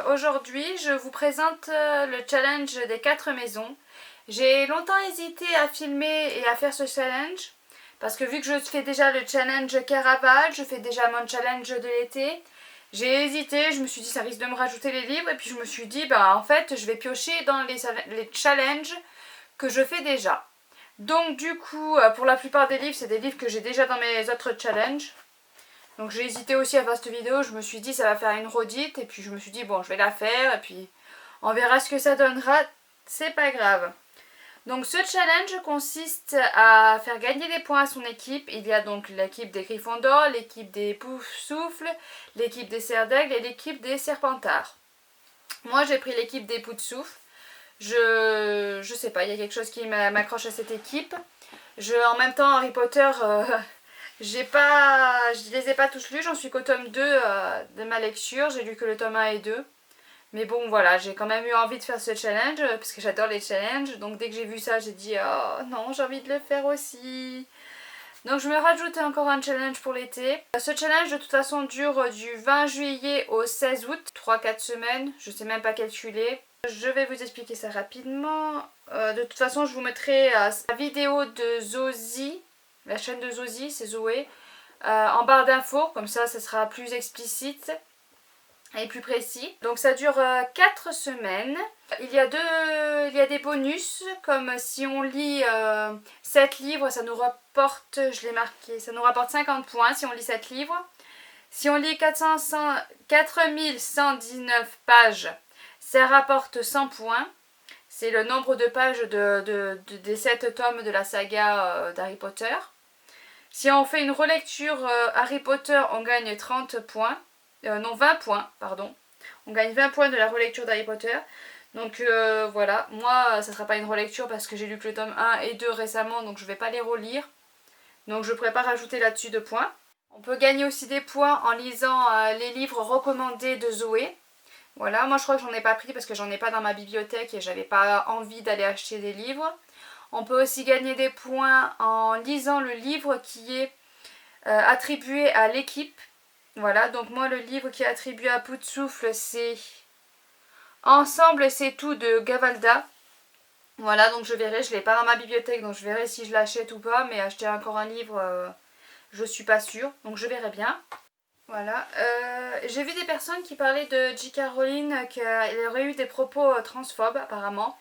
Aujourd'hui je vous présente le challenge des 4 maisons. J'ai longtemps hésité à filmer et à faire ce challenge parce que vu que je fais déjà le challenge Caravage, je fais déjà mon challenge de l'été. J'ai hésité, je me suis dit ça risque de me rajouter les livres et puis je me suis dit bah en fait je vais piocher dans les challenges que je fais déjà. Donc du coup pour la plupart des livres c'est des livres que j'ai déjà dans mes autres challenges. Donc j'ai hésité aussi à faire cette vidéo, je me suis dit ça va faire une redite et puis je me suis dit bon je vais la faire et puis on verra ce que ça donnera, c'est pas grave. Donc ce challenge consiste à faire gagner des points à son équipe. Il y a donc l'équipe des Gryffondor, l'équipe des Poufsouffles, l'équipe des Serres d'Aigle et l'équipe des Serpentards. Moi j'ai pris l'équipe des Poufsouffles. Je sais pas, il y a quelque chose qui m'accroche à cette équipe. En même temps Harry Potter... je les ai pas tous lus, j'en suis qu'au tome 2 de ma lecture, j'ai lu que le tome 1 et 2. Mais bon voilà, j'ai quand même eu envie de faire ce challenge parce que j'adore les challenges. Donc dès que j'ai vu ça, j'ai dit oh non, j'ai envie de le faire aussi. Donc je me rajoute encore un challenge pour l'été. Ce challenge de toute façon dure du 20 juillet au 16 août, 3-4 semaines, je sais même pas calculer. Je vais vous expliquer ça rapidement. De toute façon je vous mettrai la vidéo de Zosie. La chaîne de Zosie, c'est Zoé, en barre d'infos, comme ça sera plus explicite et plus précis. Donc ça dure 4 semaines. Il y a des bonus, comme si on lit 7 livres, ça nous rapporte, je l'ai marqué, ça nous rapporte 50 points si on lit 7 livres. Si on lit 4119 pages, ça rapporte 100 points. C'est le nombre de pages des 7 tomes de la saga d'Harry Potter. Si on fait une relecture Harry Potter, on gagne 30 points. Non, 20 points, pardon. On gagne 20 points de la relecture d'Harry Potter. Donc voilà, moi ça sera pas une relecture parce que j'ai lu que le tome 1 et 2 récemment, donc je vais pas les relire. Donc je pourrais pas rajouter là-dessus de points. On peut gagner aussi des points en lisant les livres recommandés de Zoé. Voilà, moi je crois que j'en ai pas pris parce que j'en ai pas dans ma bibliothèque et j'avais pas envie d'aller acheter des livres. On peut aussi gagner des points en lisant le livre qui est attribué à l'équipe. Voilà, donc moi le livre qui est attribué à Poufsouffle c'est Ensemble c'est tout de Gavalda. Voilà, donc je verrai, je l'ai pas dans ma bibliothèque donc je verrai si je l'achète ou pas, mais acheter encore un livre, je suis pas sûre, donc je verrai bien. Voilà, j'ai vu des personnes qui parlaient de J.K. Rowling, qu'elle aurait eu des propos transphobes apparemment.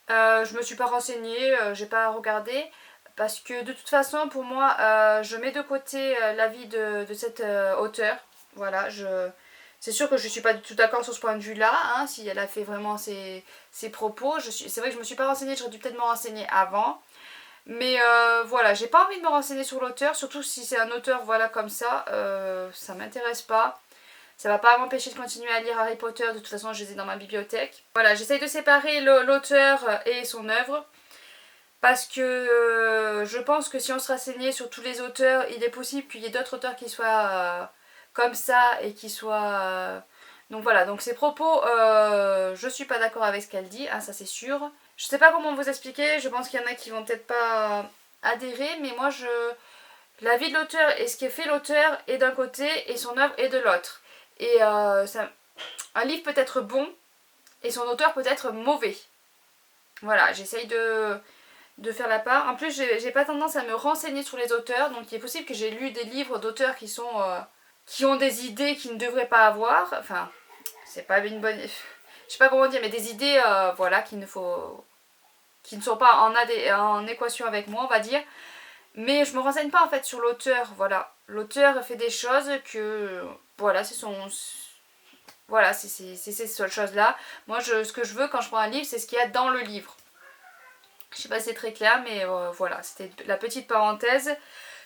Je me suis pas renseignée, j'ai pas regardé parce que de toute façon pour moi je mets de côté l'avis de cet auteur. Voilà, c'est sûr que je suis pas du tout d'accord sur ce point de vue là, hein, si elle a fait vraiment ses propos. C'est vrai que je me suis pas renseignée, j'aurais dû peut-être me renseigner avant. Mais voilà, j'ai pas envie de me renseigner sur l'auteur, surtout si c'est un auteur voilà comme ça m'intéresse pas. Ça va pas m'empêcher de continuer à lire Harry Potter, de toute façon je les ai dans ma bibliothèque. Voilà, j'essaye de séparer l'auteur et son œuvre. Parce que je pense que si on se renseignait sur tous les auteurs, il est possible qu'il y ait d'autres auteurs qui soient comme ça et qui soient... Donc voilà, donc ces propos, je suis pas d'accord avec ce qu'elle dit, hein, ça c'est sûr. Je sais pas comment vous expliquer, je pense qu'il y en a qui vont peut-être pas adhérer, mais moi la vie de l'auteur et ce qui est fait l'auteur est d'un côté et son œuvre est de l'autre. Et un livre peut être bon et son auteur peut être mauvais. Voilà, j'essaye de faire la part. En plus, j'ai pas tendance à me renseigner sur les auteurs, donc il est possible que j'ai lu des livres d'auteurs qui ont des idées qu'ils ne devraient pas avoir. Enfin, c'est pas une bonne... Je sais pas comment dire, mais des idées, voilà, qui ne sont pas en équation avec moi, on va dire. Mais je me renseigne pas en fait sur l'auteur, voilà. L'auteur fait des choses que... Voilà, c'est ces seules choses-là. Moi, ce que je veux quand je prends un livre, c'est ce qu'il y a dans le livre. Je sais pas si c'est très clair, mais voilà. C'était la petite parenthèse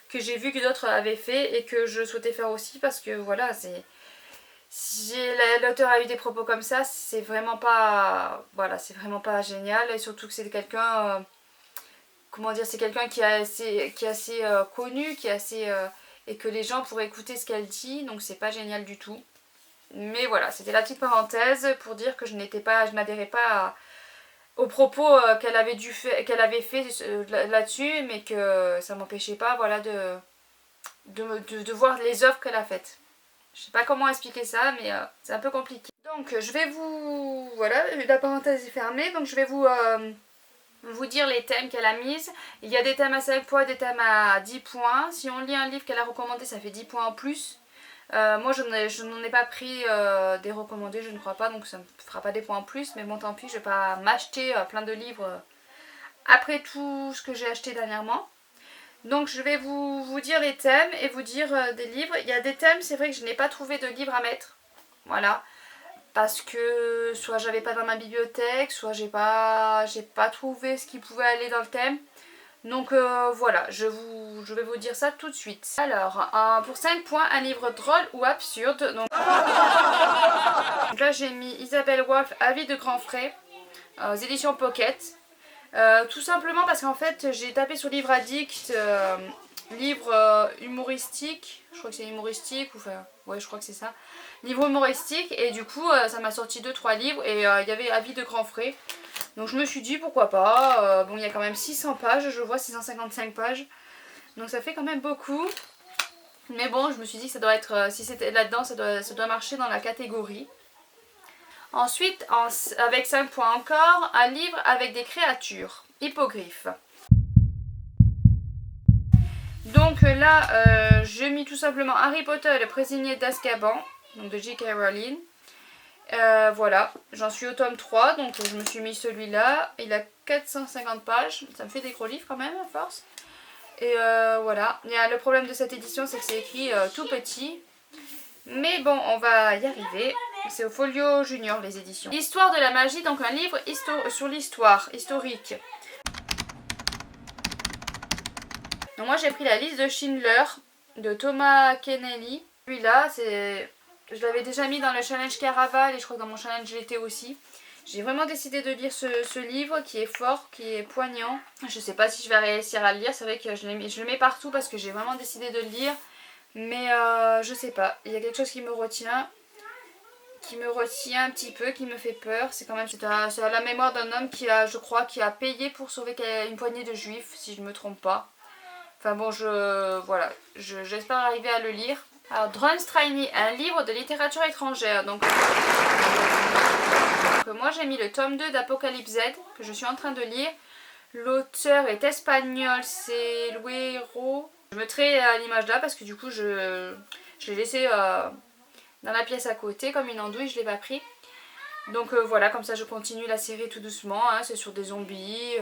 que j'ai vu que d'autres avaient fait et que je souhaitais faire aussi parce que voilà, si l'auteur a eu des propos comme ça, c'est vraiment pas... Voilà, c'est vraiment pas génial. Et surtout que c'est quelqu'un... comment dire, c'est quelqu'un qui est assez connu, qui est assez... et que les gens pourraient écouter ce qu'elle dit, donc c'est pas génial du tout. Mais voilà, c'était la petite parenthèse pour dire que je n'adhérais pas aux propos qu'elle avait fait là-dessus, mais que ça m'empêchait pas voilà, de voir les œuvres qu'elle a faites. Je sais pas comment expliquer ça, mais c'est un peu compliqué. Donc je vais vous... Voilà, la parenthèse est fermée. Donc je vais vous dire les thèmes qu'elle a mises. Il y a des thèmes à 5 points, des thèmes à 10 points. Si on lit un livre qu'elle a recommandé, ça fait 10 points en plus. Moi je n'en ai pas pris des recommandés, je ne crois pas, donc ça ne me fera pas des points en plus. Mais bon, tant pis, je vais pas m'acheter plein de livres après tout ce que j'ai acheté dernièrement. Donc je vais vous dire les thèmes et vous dire des livres. Il y a des thèmes, c'est vrai que je n'ai pas trouvé de livres à mettre. Voilà. Parce que soit j'avais pas dans ma bibliothèque, soit j'ai pas trouvé ce qui pouvait aller dans le thème. Donc voilà, je vais vous dire ça tout de suite. Alors, pour 5 points, un livre drôle ou absurde. Donc là j'ai mis Isabelle Wolf, Avis de grands frais, aux éditions Pocket. Tout simplement parce qu'en fait j'ai tapé sur Livre Addict, livre humoristique, je crois que c'est humoristique, ou enfin, ouais je crois que c'est ça, livre humoristique, et du coup ça m'a sorti 2-3 livres, et il y avait Avis de grands frais, donc je me suis dit pourquoi pas, bon il y a quand même 600 pages, je vois 655 pages, donc ça fait quand même beaucoup, mais bon je me suis dit que ça doit être, si c'était là-dedans ça doit marcher dans la catégorie. Ensuite, avec 5 points encore, un livre avec des créatures, hippogriffes. Donc là, j'ai mis tout simplement Harry Potter et le prisonnier d'Azkaban, donc de J.K. Rowling. Voilà, j'en suis au tome 3, donc je me suis mis celui-là. Il a 450 pages, ça me fait des gros livres quand même à force. Et voilà, le problème de cette édition, c'est que c'est écrit tout petit. Mais bon, on va y arriver. C'est au Folio Junior les éditions. L'histoire de la magie, donc un livre sur l'histoire historique. Donc moi j'ai pris la liste de Schindler de Thomas Keneally. Celui-là, je l'avais déjà mis dans le challenge Caraval et je crois que dans mon challenge l'été aussi. J'ai vraiment décidé de lire ce livre qui est fort, qui est poignant. Je sais pas si je vais réussir à le lire, c'est vrai que je le mets partout parce que j'ai vraiment décidé de le lire. Mais je sais pas, il y a quelque chose qui me retient un petit peu, qui me fait peur. C'est quand même c'est à la mémoire d'un homme je crois, qui a payé pour sauver une poignée de juifs, si je ne me trompe pas. Enfin bon, voilà, j'espère arriver à le lire. Alors, Drunstraini, un livre de littérature étrangère. Donc moi j'ai mis le tome 2 d'Apocalypse Z, que je suis en train de lire. L'auteur est espagnol, c'est Luero. Je mettrai l'image là parce que du coup je l'ai laissé dans la pièce à côté comme une andouille, je ne l'ai pas pris. Donc voilà, comme ça je continue la série tout doucement, hein, c'est sur des zombies,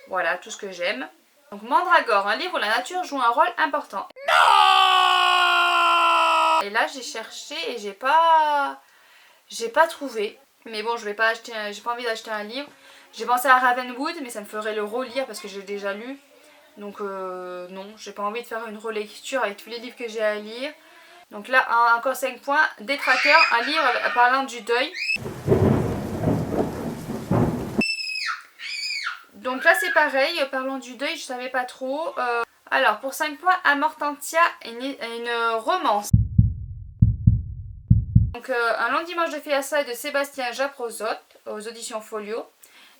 voilà, tout ce que j'aime. Donc Mandragore, un livre où la nature joue un rôle important. Non. Et là j'ai cherché et j'ai pas trouvé. Mais bon, j'ai pas envie d'acheter un livre. J'ai pensé à Ravenwood, mais ça me ferait le relire parce que j'ai déjà lu. Donc non, j'ai pas envie de faire une relecture avec tous les livres que j'ai à lire. Donc là, encore 5 points. Détraqueur, un livre parlant du deuil. Donc là c'est pareil, parlant du deuil, je savais pas trop. Alors pour 5 points, Amortentia, une romance. Donc un long dimanche de fiançailles de Sébastien Japrosotte aux auditions Folio.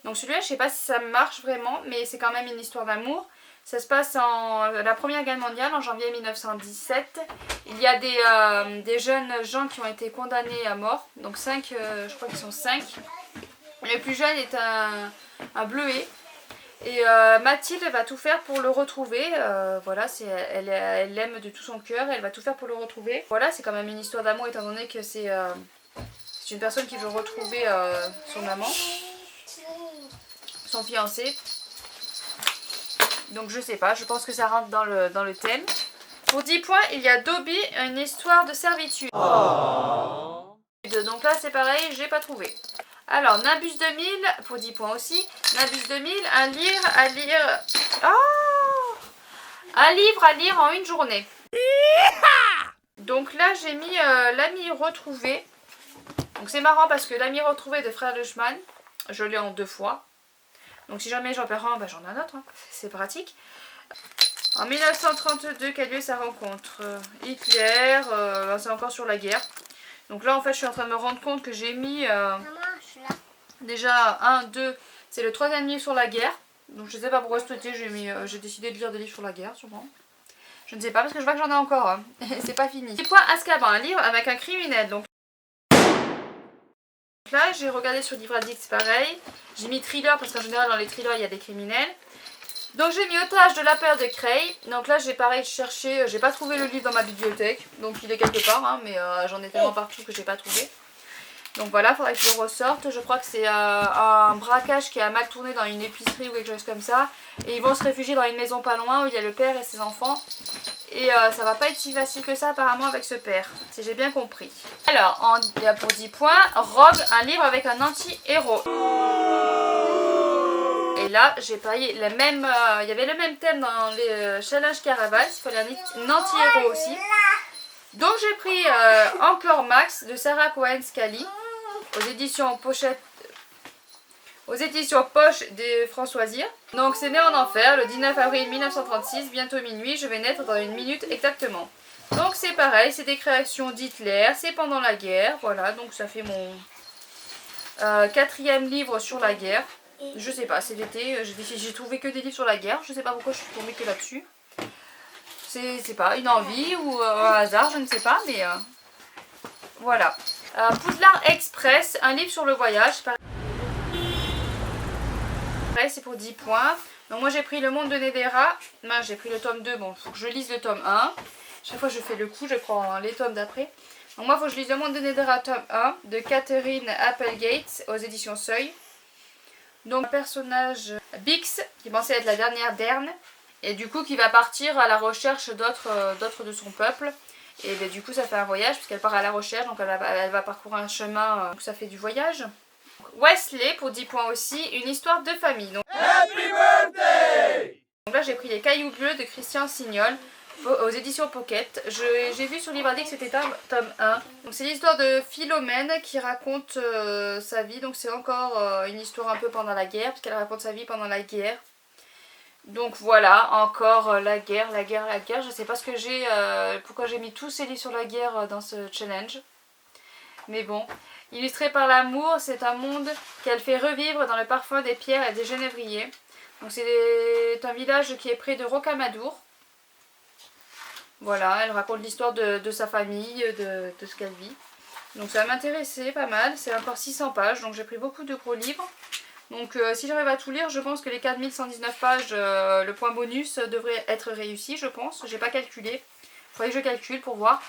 Donc celui-là, je sais pas si ça marche vraiment, mais c'est quand même une histoire d'amour. Ça se passe en la Première Guerre mondiale, en janvier 1917. Il y a des jeunes gens qui ont été condamnés à mort. Donc 5, je crois qu'ils sont 5. Le plus jeune est un bleuet. Et Mathilde va tout faire pour le retrouver. Voilà, elle l'aime de tout son cœur. Elle va tout faire pour le retrouver. Voilà, c'est quand même une histoire d'amour étant donné que c'est une personne qui veut retrouver son amant, son fiancé. Donc je sais pas, je pense que ça rentre dans le thème. Pour 10 points, il y a Dobby, une histoire de servitude. Oh. Donc là c'est pareil, j'ai pas trouvé. Alors Nimbus 2000, pour 10 points aussi. Nimbus 2000, un livre à lire... Oh, un livre à lire en une journée. Donc là j'ai mis L'ami retrouvé. Donc c'est marrant parce que L'ami retrouvé de Frère Lechemin, je l'ai en 2 fois. Donc si jamais j'en perds un, j'en ai un autre, hein. C'est pratique. En 1932 qu'a lieu sa rencontre. Hitler, c'est encore sur la guerre. Donc là en fait je suis en train de me rendre compte que j'ai mis Maman, je suis là. déjà 1, 2, c'est le 3e livre sur la guerre. Donc je sais pas pourquoi cet été j'ai décidé de lire des livres sur la guerre sûrement. Je ne sais pas parce que je vois que j'en ai encore un. C'est pas fini. Petit point Azkaban, un livre avec un criminel. Donc là j'ai regardé sur Livre Addict, c'est pareil. J'ai mis thriller parce qu'en général dans les thrillers il y a des criminels. Donc j'ai mis Otage de la paire de Cray. Donc là j'ai pareil cherché, j'ai pas trouvé le livre dans ma bibliothèque. Donc il est quelque part hein, mais j'en ai tellement partout que j'ai pas trouvé. Donc voilà, il faudrait que je le ressorte. Je crois que c'est un braquage qui a mal tourné dans une épicerie ou quelque chose comme ça. Et ils vont se réfugier dans une maison pas loin où il y a le père et ses enfants. Et ça va pas être si facile que ça apparemment avec ce père, si j'ai bien compris. Alors, pour 10 points, Rogue, un livre avec un anti-héros. Et là, j'ai parié le même, il y avait le même thème dans les challenges Caravas, il fallait un anti-héros aussi. Donc j'ai pris Encore Max de Sarah Cohen-Scally aux éditions Pochette. Aux éditions Poche des Françoisirs. Donc c'est né en enfer le 19 avril 1936, bientôt minuit, je vais naître dans une minute exactement. Donc c'est pareil, c'est des créations d'Hitler, c'est pendant la guerre, voilà, donc ça fait mon 4e livre sur la guerre. Je sais pas, c'est l'été, j'ai trouvé que des livres sur la guerre, je sais pas pourquoi je suis tombée que là-dessus. C'est pas une envie ou un hasard, je ne sais pas, mais voilà. Poudlard Express, un livre sur le voyage. C'est pour 10 points. Donc moi j'ai pris Le Monde de Nedera. Ben, j'ai pris le tome 2. Bon, il faut que je lise le tome 1. Chaque fois je fais le coup, je prends les tomes d'après. Donc moi il faut que je lise Le Monde de Nedera tome 1 de Catherine Applegate aux éditions Seuil. Donc un personnage Bix qui pensait être la dernière d'Erne. Et du coup qui va partir à la recherche d'autres de son peuple. Et ben, du coup ça fait un voyage puisqu'elle part à la recherche. Donc elle va parcourir un chemin. Donc ça fait du voyage. Wesley pour 10 points aussi, une histoire de famille. Donc, Happy birthday! Donc là j'ai pris Les Cailloux Bleus de Christian Signol aux éditions Pocket. J'ai vu sur Livre Addict que c'était tome 1. Donc c'est l'histoire de Philomène qui raconte sa vie. Donc c'est encore une histoire un peu pendant la guerre, puisqu'elle raconte sa vie pendant la guerre. Donc voilà, encore la guerre. Je sais pas ce que pourquoi j'ai mis tous ces livres sur la guerre dans ce challenge. Mais bon, illustré par l'amour, c'est un monde qu'elle fait revivre dans le parfum des pierres et des genévriers. Donc c'est un village qui est près de Rocamadour. Voilà, elle raconte l'histoire de sa famille, de ce qu'elle vit. Donc ça va m'intéresser pas mal, c'est encore 600 pages, donc j'ai pris beaucoup de gros livres. Donc si j'arrive à tout lire, je pense que les 4119 pages, le point bonus devrait être réussi, je pense. J'ai pas calculé, il faudrait que je calcule pour voir.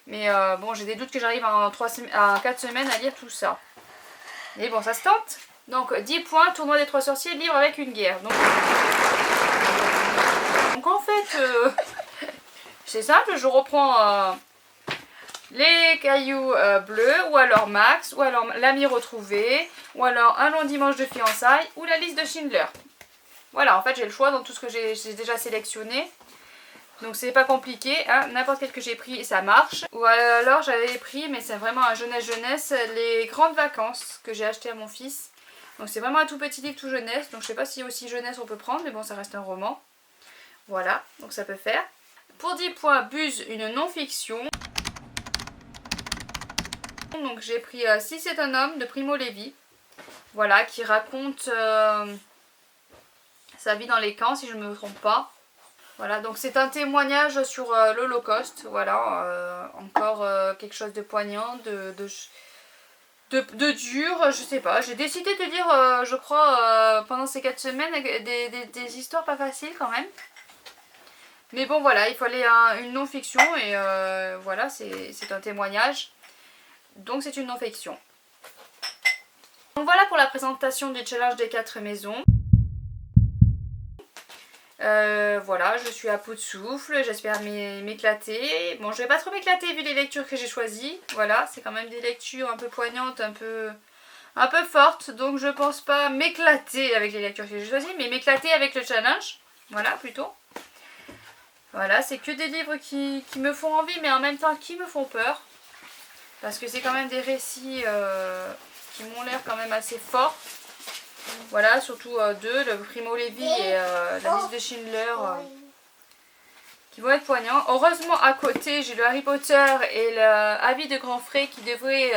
Mais bon, j'ai des doutes que j'arrive en 4 semaines à lire tout ça. Mais bon, ça se tente. Donc 10 points, Tournoi des 3 sorciers, livre avec une guerre. Donc en fait, c'est simple, je reprends Les Cailloux Bleus, ou alors Max, ou alors L'Ami retrouvé, ou alors Un long dimanche de fiançailles, ou la liste de Schindler. Voilà, en fait j'ai le choix dans tout ce que j'ai déjà sélectionné. Donc c'est pas compliqué, hein, n'importe quel que j'ai pris ça marche. Ou alors j'avais pris, mais c'est vraiment un jeunesse, Les Grandes Vacances que j'ai acheté à mon fils. Donc c'est vraiment un tout petit livre tout jeunesse, donc je sais pas si aussi jeunesse on peut prendre, mais bon ça reste un roman. Voilà, donc ça peut faire. Pour 10 points, Buse, une non-fiction. Donc j'ai pris Si c'est un homme de Primo Levi. Voilà, qui raconte sa vie dans les camps si je ne me trompe pas. Voilà, donc c'est un témoignage sur l'Holocauste, voilà, encore quelque chose de poignant, de dur, je sais pas. J'ai décidé de lire, je crois, pendant ces 4 semaines, des histoires pas faciles quand même. Mais bon voilà, il fallait une non-fiction et voilà, c'est un témoignage, donc c'est une non-fiction. Donc voilà pour la présentation du challenge des 4 maisons. Voilà, je suis à bout de souffle, j'espère m'éclater. Bon, je vais pas trop m'éclater vu les lectures que j'ai choisies. Voilà, c'est quand même des lectures un peu poignantes, un peu fortes. Donc je pense pas m'éclater avec les lectures que j'ai choisies, mais m'éclater avec le challenge. Voilà, plutôt. Voilà, c'est que des livres qui me font envie, mais en même temps qui me font peur. Parce que c'est quand même des récits qui m'ont l'air quand même assez forts. Voilà, surtout deux, le Primo Levi et la liste de Schindler, qui vont être poignants. Heureusement, à côté, j'ai le Harry Potter et le Avis de Grand Frais qui devraient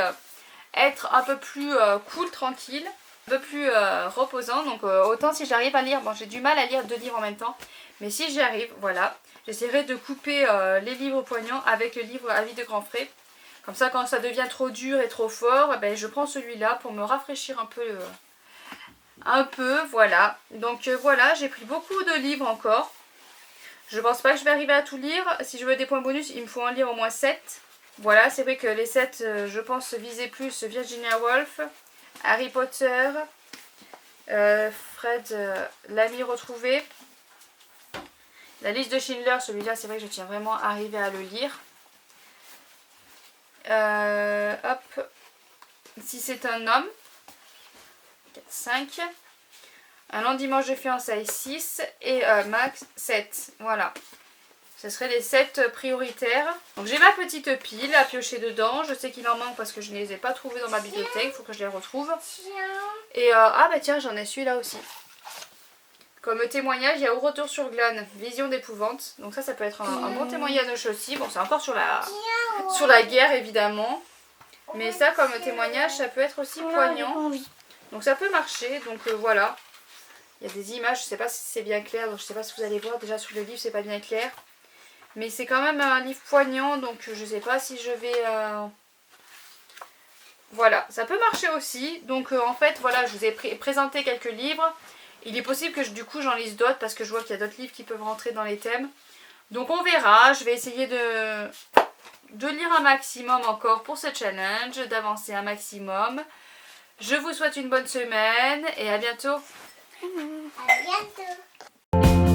être un peu plus cool, tranquille. un peu plus reposant. Donc autant si j'arrive à lire, bon j'ai du mal à lire 2 livres en même temps, mais si j'y arrive, voilà, j'essaierai de couper les livres poignants avec le livre Avis de grands frais. Comme ça quand ça devient trop dur et trop fort, ben, je prends celui-là pour me rafraîchir un peu, voilà. Donc voilà, j'ai pris beaucoup de livres encore. Je pense pas que je vais arriver à tout lire. Si je veux des points bonus, il me faut en lire au moins 7. Voilà, c'est vrai que les 7, je pense, visaient plus Virginia Woolf, Harry Potter, Fred, l'ami retrouvé. La liste de Schindler, celui-là, c'est vrai que je tiens vraiment à arriver à le lire. Hop. Si c'est un homme. 4, 5. Un long dimanche de fiançailles 6. Et Max 7. Voilà. Ce seraient les 7 prioritaires. Donc j'ai ma petite pile à piocher dedans. Je sais qu'il en manque parce que je ne les ai pas trouvés dans ma bibliothèque. Il faut que je les retrouve. Et ah bah tiens, j'en ai celui-là aussi. Comme témoignage, il y a Au retour sur Glane, Vision d'épouvante. Donc ça peut être un bon témoignage aussi. Bon, c'est encore sur la guerre évidemment. Mais ça, comme témoignage, ça peut être aussi poignant. Donc ça peut marcher. Donc voilà. Il y a des images, je ne sais pas si c'est bien clair. Donc je ne sais pas si vous allez voir. Déjà sur le livre, c'est pas bien clair. Mais c'est quand même un livre poignant. Donc je ne sais pas si je vais... Voilà, ça peut marcher aussi. Donc en fait, voilà, je vous ai présenté quelques livres. Il est possible que du coup j'en lise d'autres parce que je vois qu'il y a d'autres livres qui peuvent rentrer dans les thèmes. Donc on verra, je vais essayer de lire un maximum encore pour ce challenge, d'avancer un maximum. Je vous souhaite une bonne semaine et à bientôt. À bientôt.